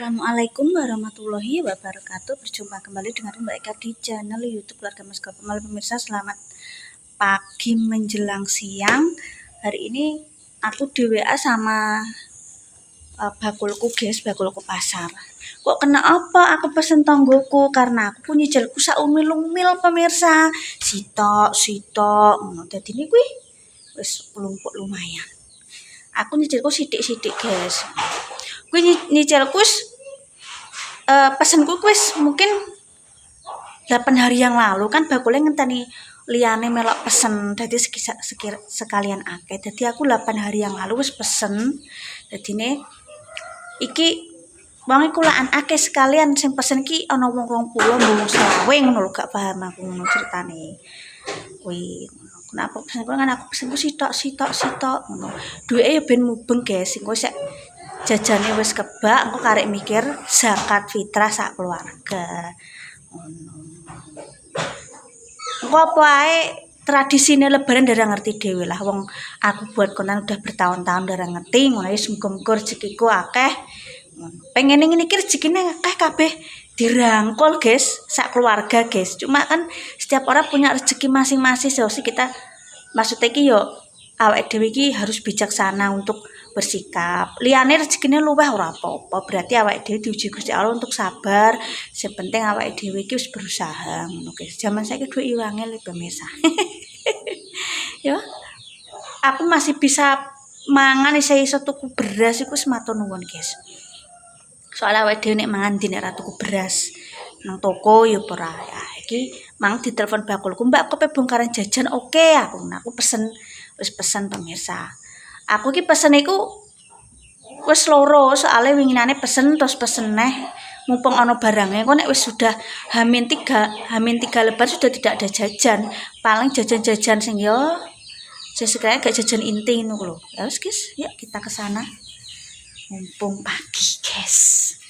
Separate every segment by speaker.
Speaker 1: Assalamualaikum warahmatullahi wabarakatuh. Berjumpa kembali dengan Mbak Eka di channel YouTube Keluarga Mas Gapemal. Pemirsa, selamat pagi menjelang siang. Hari ini aku di WA sama bakulku guys, bakulku pasar. Kok kena apa? Aku pesen tonggoku karena aku punya jelku sak umil-umil pemirsa. Sitok. Dadi ini kuwi wis pelumpuk lumayan. Aku nyicilku sidik-sidik guys. Gue nyicilku pesenku wis mungkin 8 hari yang lalu kan bakule ngenteni liyane melok pesen dadi sekalian akeh. Dadi aku 8 hari yang lalu wis pesen. Dadine iki wong iku lakan akeh sekalian sing pesen ki ana wong 20 mbung 20 ngono lho, gak paham aku ngono ceritane. Kuwi kenapa pesen kan aku pesenku sitok ngono. Duweke ya ben mubeng guys, engko sik jajane wis kebak, engko karek mikir zakat fitrah sak keluarga. Engko apa ae tradisine lebaran darah ngerti dhewe lah, wong aku buat konten udah bertahun-tahun darah ngerti, ngono ya muga-muga rezekiku akeh. Pengen ngene iki rezekine akeh kabeh dirangkul guys, sak keluarga guys. Cuma kan setiap orang punya rezeki masing-masing, so kita maksudnya iki yo awake dhewe iki harus bijaksana untuk bersikap. Liyane rezekine luweh ora apa-apa, berarti awake dhewe diuji Gusti Allah untuk sabar. Sing penting awake dhewe iki wis berusaha ngono guys. Zaman saiki duwe iwangel pemirsa. Yo. Aku masih bisa mangan iso tuku beras iku sematur nuwun guys. Soalnya awake dhewe nek mangan di nek ra tuku beras nang toko ya ora. Ya, iki mang ditelepon bakulku, "Mbak, kope bongkaran jajan oke aku." Nah, aku wis pesen pemirsa. Aku ki pesen iku wis loro, soalnya winginane pesen terus pesen neh mumpung ana barangnya. Kok nek wis sudah Hamin 3 lebar sudah tidak ada jajan. Paling jajan-jajan sing yo sesekali gak jajan inti ngono lho. Ya wis guys, yuk kita ke sana. Mumpung pagi, guys.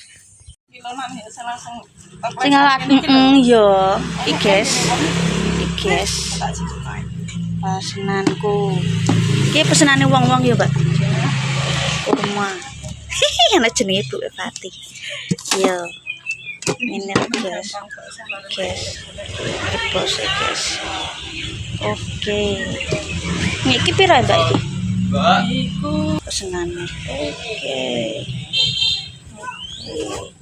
Speaker 1: Tinggal yo, guys. Pesenanku. Iki pesenane wong-wong ya, Mbak. Kurma. Ana jenenge Bu Fati. Yo. Ini guys. Bos guys. Oke. Iki pira, Mbak iki? Mbak, iku pesenannya. Oke,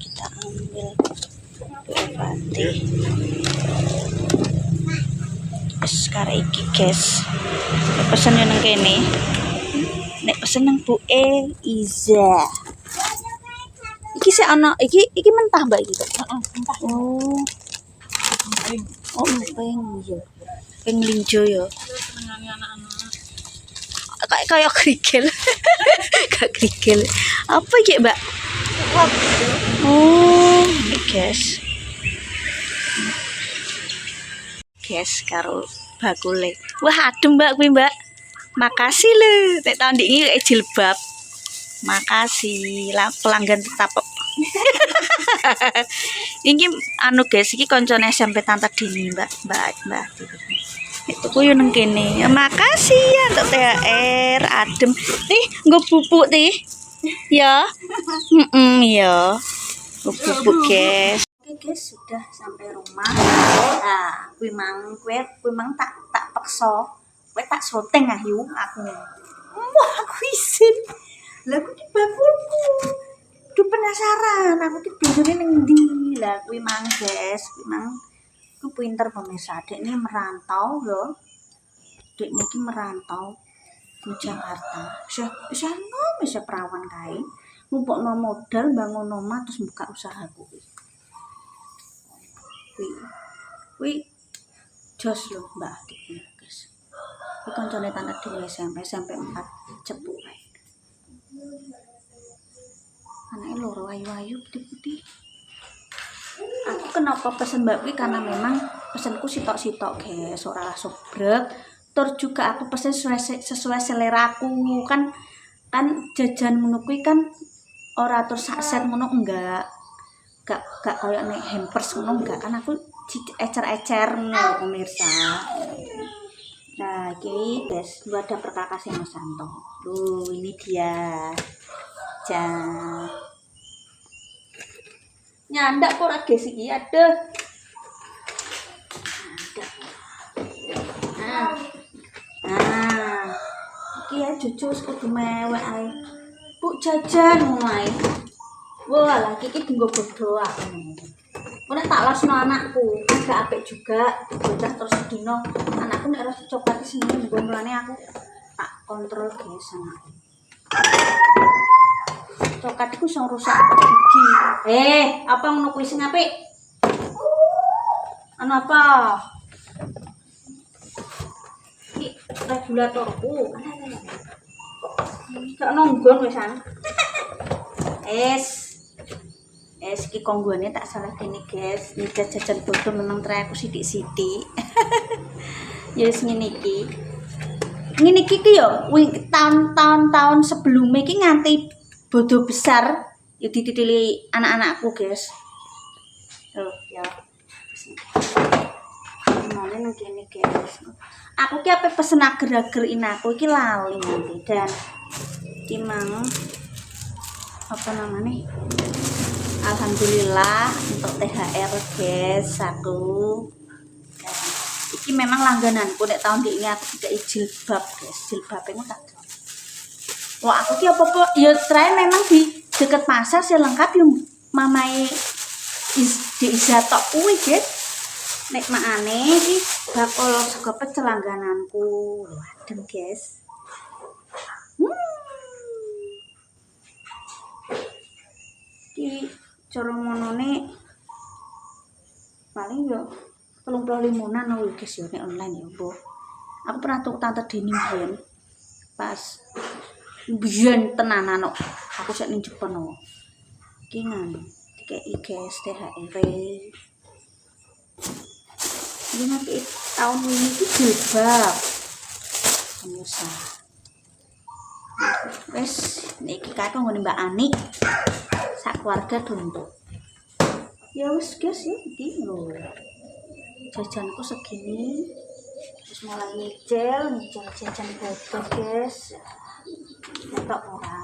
Speaker 1: kita ambil Bu Fati. Wis karek iki, guys. Pesen nang kene. Nek pesen nang Bu Iza. Iki sik ana, iki mentah Mbak iki. Heeh, mentah. Oh, emping yo. Ping linjo yo. Senengane anak-anak. Kayak kerikil. Gak kerikil. Apa iki, Mbak? Oh, guys. Guys, karo bakule. Wah, adem Mbak kuwi, Mbak. Makasih lho, nek tahun iki kayak jilbab. Makasih lah pelanggan tetap. Ini anu guys, iki koncone SMP Tante Dini, Mbak. Itu ku yo nang kene. Ya, makasih ya untuk THR adem. Nggo bubuk tih. Ya. Ya. Bubuk guys. Oke guys, sudah sampai rumah. Nah, kuwi mang tak peksa. Kowe tak syuting ayu aku. Wah, aku isin. Lah aku ki bakulku. Duh penasaran, aku ki bindune ning ndi. Lah kuwi mang guys, ku pinter pemirsa. Dek ini merantau yo. Dek niki merantau ke Jakarta. Bisa perawan kae. Ngumpulno modal bangun omah terus buka usaha kuwi. Kuwi jos lho Mbak Adik guys. Kuwi kancane Tante Dini SMP 4 cepu kae. Anaknya loro ayu-ayu putih-putih. Aku kenapa pesen Mbak kuwi karena memang pesenku sitok-sitok guys, ora langsung brek. Tur juga aku pesen sesuai selera aku kan jajan ngono kuwi kan ora tur sak set ngono enggak koyo nek hampers ngono enggak kan aku ecer-ecer ngono pemirsa. Nah, ini guys, lu ada perkakasnya Mas Santo. Tuh, ini dia. Nyandak kok ora guys iki. Aduh. Nah. Iki ya cucu kudu mewek ae. Bu jajan ngono ae. Wah, lagi iki dienggo bodo aku. Nek tak lasno anakku, agak apik juga bocah terus dino anakku nek rasa coklat seneng nggo mlane aku tak kontrol guys anakku. Coklat iku iso rusak gigi. Apa ngono kuwi sing apik? Anu apa? Iki regulatorku. Gak nonggon wisan. Iki konggone tak salah kene guys. Iki jajan bodo meneng tray aku sithik-sithik. Ya wis ngene iki. Ngene iki ki yo tahun-tahun sebelumnya iki nganti bodo besar ya dititili anak-anakku guys. Tuh ya. Mane nang kene guys. Aku ki ape pesen ager-ager aku iki lali nanti dan iki mang apa namanya? Alhamdulillah untuk THR guys aku. Iki memang langgananku nek tahun ini aku tidak jilbab guys. Jilbab ini tak. Wah aku ki apa-apa ya try memang di deket pasar sih lengkap ya mamai di Izatok kuwi guys. Nek makane iki bakul sego pecel langgananku. Waduh guys. Iki cara monone paling yo 35-an lho guys yo nek online yo, Bu. Aku pernah tuku tante denim biyen. Pas biyen tenanan kok. Aku sik ning Jepang kok. Iki ngene, dikeki guys THR. Ini nanti tahun ini iki jilbab. Pemirsa. Wes niki kae kok ngene Mbak Ani. Sak keluarga untuk ya wis guys ya iki lho jajanku segini terus mulai nyicil jajan bodo guys ketok ora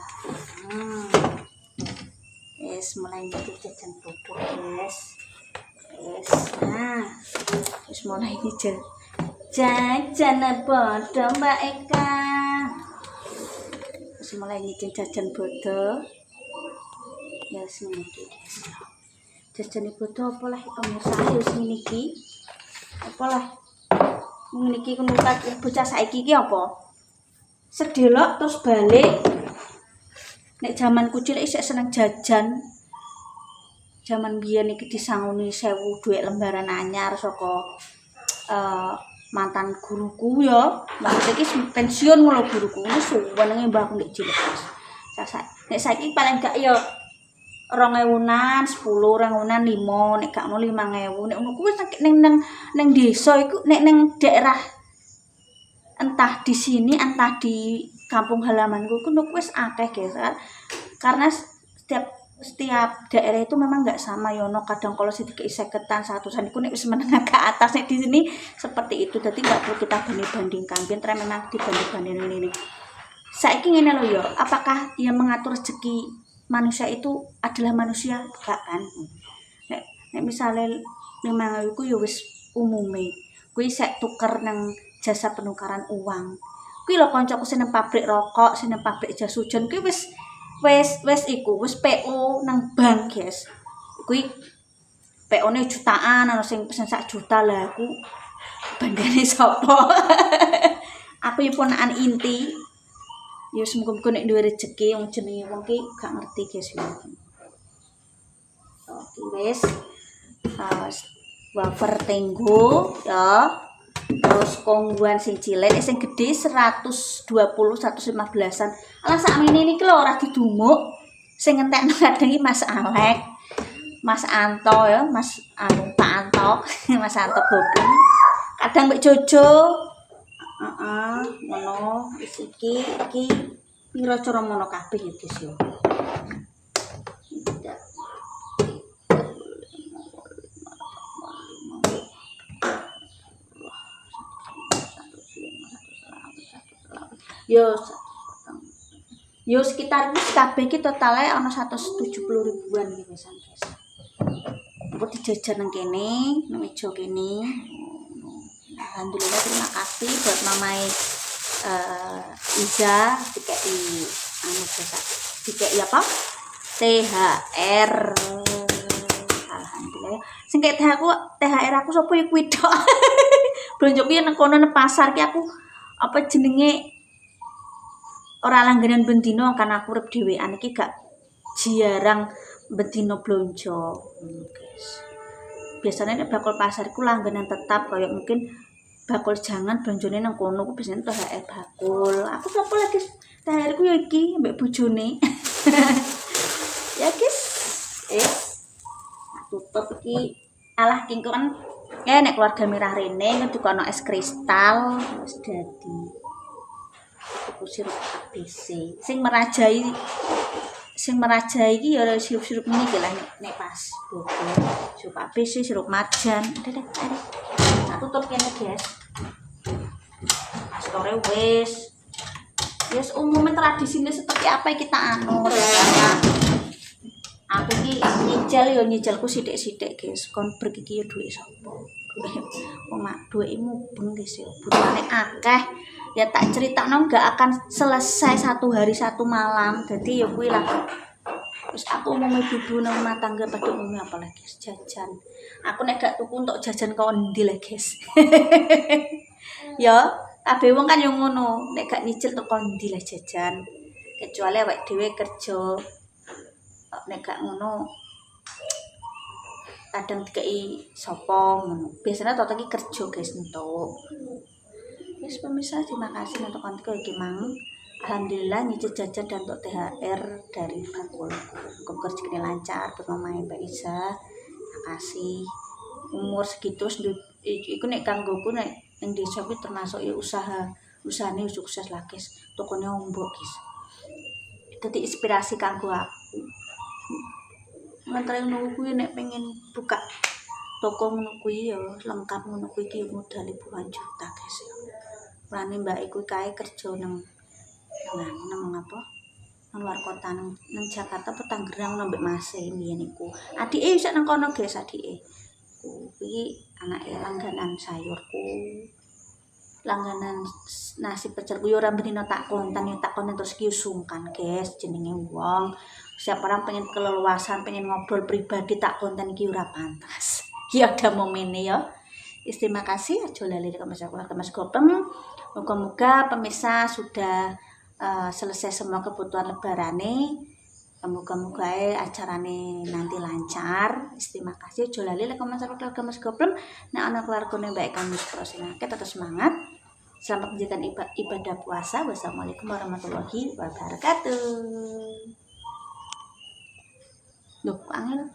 Speaker 1: wis mulai nyicil jajan bodo guys wis wis mulai nyicil jajan bodo Mbak Eka wis mulai nyicil jajan bodo. Ya sini guys. Jajan bodo apa lah pemirsa ya sini iki. Apa lah. Ngene iki kuwi bocah saiki iki apa? Sedelok terus balik. Nek jamanku cilik isih seneng jajan. Jaman biyen iki disangoni 1000 dhuwit lembaran anyar saka mantan guruku ya. Maksudnya iki pensiun ngono guruku. Wis suwenenge mbahku nek cilik. Nek saiki paling gak ya 2000-an, 10.000-an, 5, nek gak mau 5.000. Nek ngono kuwi ning desa iku nek ning daerah entah di sini entah di kampung halamanku kuwi wis akeh guys. Karena setiap daerah itu memang enggak sama ya ono kadang kalau sing dikei 50-an 100-an iku nek wis menengah ke atas nek di sini seperti itu. Dadi enggak perlu kita banding-bandingkan. Biyen memang dibanding-bandingin ini. Saiki ngene lho ya, apakah yang mengatur rezeki manusia itu adalah manusia enggak kan? Nek misale 5.000 iku ya wis umume. Kuwi sek tuker nang jasa penukaran uang. Kuwi lho kancaku sing nang pabrik rokok, sing nang pabrik jas hujan kuwi wis PO nang bank, guys. Kuwi PO-ne jutaan, ana sing pesen 1 juta lah aku bandane sapa? Aku ya ponakan inti. Ya semoga nek duwe rezeki wong jenenge wong ki gak ngerti guys ya. Oke wis. Wafer tenggo ya. Terus kongguan sing cilik sing gedhe 120 115-an. Alah sakmene niki lho ora didumuk. Sing ngentekno kadang iki Mas Alek, Mas Anto ya, Mas Pak Anto, Mas Anto Gobeng. Kadang mbek Jojo. Ngono wis iki pira cara mono kabeh ya guys ya. Yo sekitar wis kabeh iki totale ana 170 ribuan iki guys. Aku dijajan nang kene, nang meja kene. Alhamdulillah, terima kasih buat mamai Iza dikei apa? THR. Alhamdulillah. Sing kek THR aku sapa ya kuwi tok. Blonjo ki nang kono nang pasar ki aku apa jenenge ora langganan bendino kan aku urip dhewean iki gak jarang bendino blonjo. Guys. Biasanya nek bakul pasar iku langganan tetap kayak mungkin bakul jangan blonjone nang kono ku biasanya THR bakul. Aku sapa lagi THR ku ya iki mbek bojone. Ya guys. Tutup iki alah kingko kan nek keluarga Mirah Rene ngedukono es kristal wis dadi tuku sirup ABC sing merajai iki ya sirup-sirup ini lah nek pas bobot sirup ABC sirup majan ada tak tutup kene guys store wis umumnya tradisinya seperti apa yang kita anut karena aku ki nyicelku sithik-sithik guys kon bergigi yo duwe sapa omak duwekmu mubeng guys yo butuhane akeh ya tak critakno enggak akan selesai satu hari satu malam jadi ya kuwi lah terus aku umumnya dudu nang rumah tangga pada umumnya apalagi jajan aku nek gak tuku untuk jajan kok endi lah guys ya kabeh wong kan yo ngono nek gak nyicil teko endi lah jajan kecuali awake dhewe kerja nek gak ngono kadang dikei sapa ngono biasanya tok iki kerja guys entuk wis pemirsa terima kasih untuk kontenku iki mang alhamdulillah nyicil jajan dan untuk THR dari bakul kerja lancar bermamae Mbak Iza makasih umur segitu iku nek kanggoku nek ning desa kuwi termasuk ya usahane sukses lah guys tokone ombok guys dadi inspirasi kanggo aku ngantre ngono kuwi nek pengen buka toko ngono kuwi ya lengkap ngono kuwi iki modal puluhan juta guys ya. Mulane mbak iku kae kerja nang apa? Nang luar kota nang Jakarta apa Tangerang nang mbek Mas mbiyen iku. Adike wis nang kono guys adike. Kuwi anake langganan sayurku. Langganan nasi pecel ku yo ora bendino tak konten terus ki sungkan guys jenenge wong. Siapa orang pengen keleluasan, pengen ngobrol pribadi tak konten iki ora pantas. Ya ada momennya ya. Terima kasih aja lali keluarga Mas Gopeng. Moga-moga pemirsa sudah selesai semua kebutuhan lebarane. Moga-moga acarane nanti lancar. Terima kasih aja lali keluarga Mas Gopeng. Nek ana keluargane baik kami terus tetap semangat. Selamat menjalankan ibadah puasa. Wassalamualaikum warahmatullahi wabarakatuh. Loh, angel